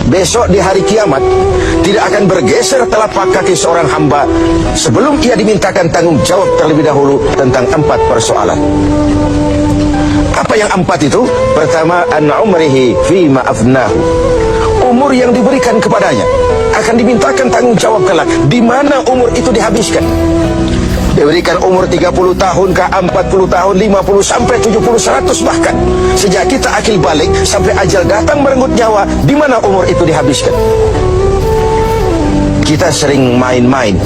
besok di hari kiamat tidak akan bergeser telapak kaki seorang hamba sebelum ia dimintakan tanggung jawab terlebih dahulu tentang 4 persoalan. Apa yang 4 itu? Pertama, an umrihi fima afnahu. Umur yang diberikan kepadanya akan dimintakan tanggung jawab kelak di mana umur itu dihabiskan. Diberikan umur 30 tahun ke 40 tahun, 50 sampai 70, 100 bahkan. Sejak kita akil balik sampai ajal datang merenggut nyawa, di mana umur itu dihabiskan. Kita sering main-main,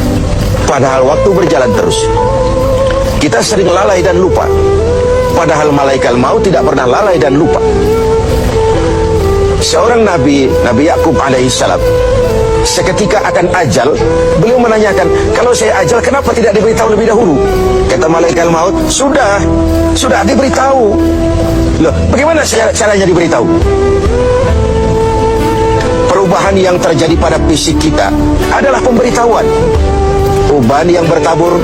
padahal waktu berjalan terus. Kita sering lalai dan lupa, padahal malaikat maut tidak pernah lalai dan lupa. Seorang Nabi Yakub alaihissalam, seketika akan ajal, beliau menanyakan, kalau saya ajal kenapa tidak diberitahu lebih dahulu? Kata malaikat maut, sudah diberitahu. Loh, bagaimana caranya diberitahu? Perubahan yang terjadi pada fisik kita adalah pemberitahuan. Uban yang bertabur,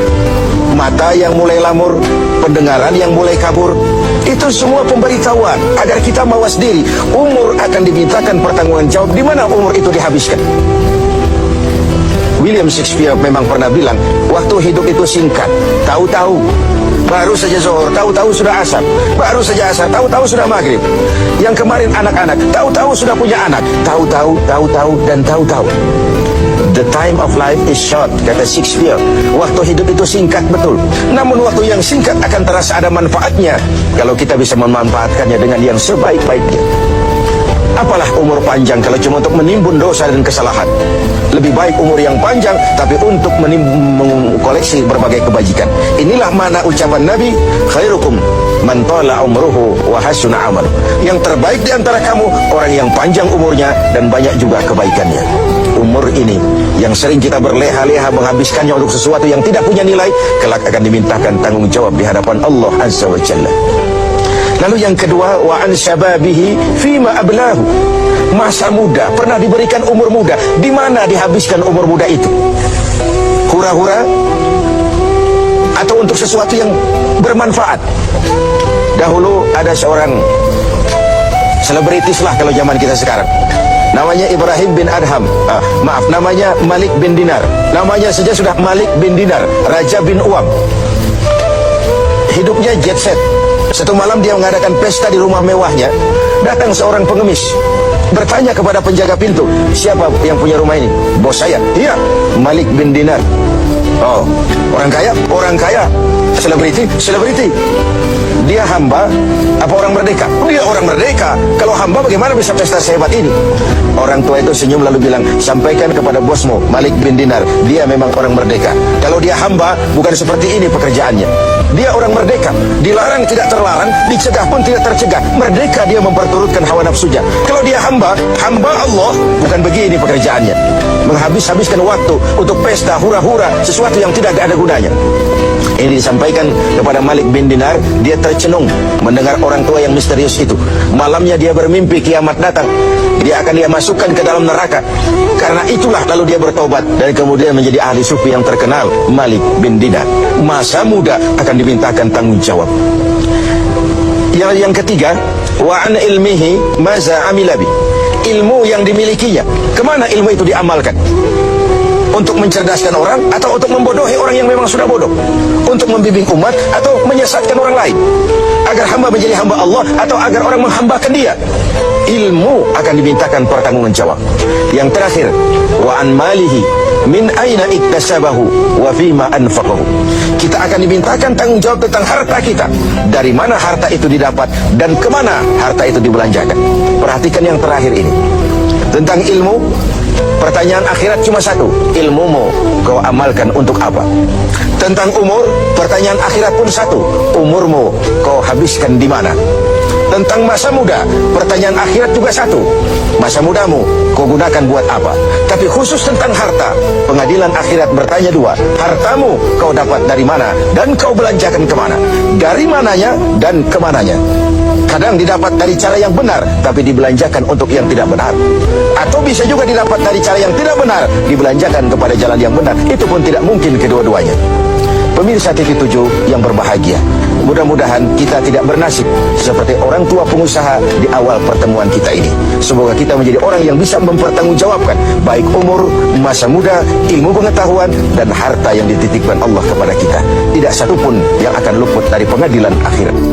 mata yang mulai lamur, pendengaran yang mulai kabur, itu semua pemberitahuan agar kita mawas diri. Umur akan dimintakan pertanggungan jawab di mana umur itu dihabiskan. William Shakespeare memang pernah bilang, waktu hidup itu singkat. Tahu-tahu baru saja zuhur, tahu-tahu sudah asar, baru saja asar, tahu-tahu sudah maghrib. Yang kemarin anak-anak, tahu-tahu sudah punya anak, tahu-tahu, dan tahu-tahu. The time of life is short, kata Shakespeare. Waktu hidup itu singkat betul. Namun waktu yang singkat akan terasa ada manfaatnya kalau kita bisa memanfaatkannya dengan yang sebaik-baiknya. Apalah umur panjang kalau cuma untuk menimbun dosa dan kesalahan. Lebih baik umur yang panjang tapi untuk mengkoleksi berbagai kebajikan. Inilah makna ucapan Nabi, khairukum man tala umruhu wa hasuna amalu. Yang terbaik di antara kamu orang yang panjang umurnya dan banyak juga kebaikannya. Umur ini yang sering kita berleha-leha menghabiskannya untuk sesuatu yang tidak punya nilai, kelak akan dimintakan tanggung jawab di hadapan Allah Azza wa Jalla. Lalu yang kedua, wa an syababihi fima ablahu. Masa muda, pernah diberikan umur muda, di mana dihabiskan umur muda itu? Hura-hura atau untuk sesuatu yang bermanfaat? Dahulu ada seorang selebritis lah kalau zaman kita sekarang, namanya Ibrahim bin Adham, namanya Malik bin Dinar. Namanya saja sudah Malik bin Dinar, Raja bin Uam. Hidupnya jet set. Satu malam dia mengadakan pesta di rumah mewahnya. Datang seorang pengemis, bertanya kepada penjaga pintu, siapa yang punya rumah ini? Bos saya. Iya, Malik bin Dinar. Oh, orang kaya? Orang kaya. Selebriti? Selebriti. Dia hamba apa orang merdeka? Dia orang merdeka. Kalau hamba bagaimana bisa pesta sehebat ini? Orang tua itu senyum lalu bilang, sampaikan kepada bosmu Malik bin Dinar, dia memang orang merdeka. Kalau dia hamba bukan seperti ini pekerjaannya. Dia orang merdeka, dilarang tidak terlarang, dicegah pun tidak tercegah. Merdeka dia memperturutkan hawa nafsunya. Kalau dia hamba Allah, bukan begini pekerjaannya. Menghabiskan waktu untuk pesta, hura-hura, sesuatu yang tidak ada gunanya. Ini disampaikan kepada Malik bin Dinar. Dia tercenung mendengar orang tua yang misterius itu. Malamnya dia bermimpi kiamat datang. Dia akan dia masukkan ke dalam neraka. Karena itulah lalu dia bertobat dan kemudian menjadi ahli sufi yang terkenal, Malik bin Dinar. Masa muda akan dimintakan tanggung jawab. Yang ketiga, wa an ilmihi maza amilabi. Ilmu yang dimilikinya, kemana ilmu itu diamalkan? Untuk mencerdaskan orang atau untuk membodohi orang yang memang sudah bodoh? Untuk membimbing umat atau menyesatkan orang lain? Agar hamba menjadi hamba Allah atau agar orang menghambakan dia? Ilmu akan dimintakan pertanggungan jawab. Yang terakhir, wa an malihi min aina iktasabahu wa fima anfaqahu. Kita akan dimintakan tanggung jawab tentang harta kita. Dari mana harta itu didapat dan kemana harta itu dibelanjakan. Perhatikan yang terakhir ini. Tentang ilmu, pertanyaan akhirat cuma satu, ilmumu kau amalkan untuk apa? Tentang umur, pertanyaan akhirat pun satu, umurmu kau habiskan di mana? Tentang masa muda, pertanyaan akhirat juga satu, masa mudamu kau gunakan buat apa? Tapi khusus tentang harta, pengadilan akhirat bertanya dua, hartamu kau dapat dari mana dan kau belanjakan kemana? Dari mananya dan kemananya? Kadang didapat dari cara yang benar tapi dibelanjakan untuk yang tidak benar. Atau bisa juga didapat dari cara yang tidak benar dibelanjakan kepada jalan yang benar. Itu pun tidak mungkin kedua-duanya. Pemirsa TV7 yang berbahagia, mudah-mudahan kita tidak bernasib seperti orang tua pengusaha di awal pertemuan kita ini. Semoga kita menjadi orang yang bisa mempertanggungjawabkan baik umur, masa muda, ilmu pengetahuan, dan harta yang dititipkan Allah kepada kita. Tidak satupun yang akan luput dari pengadilan akhirat.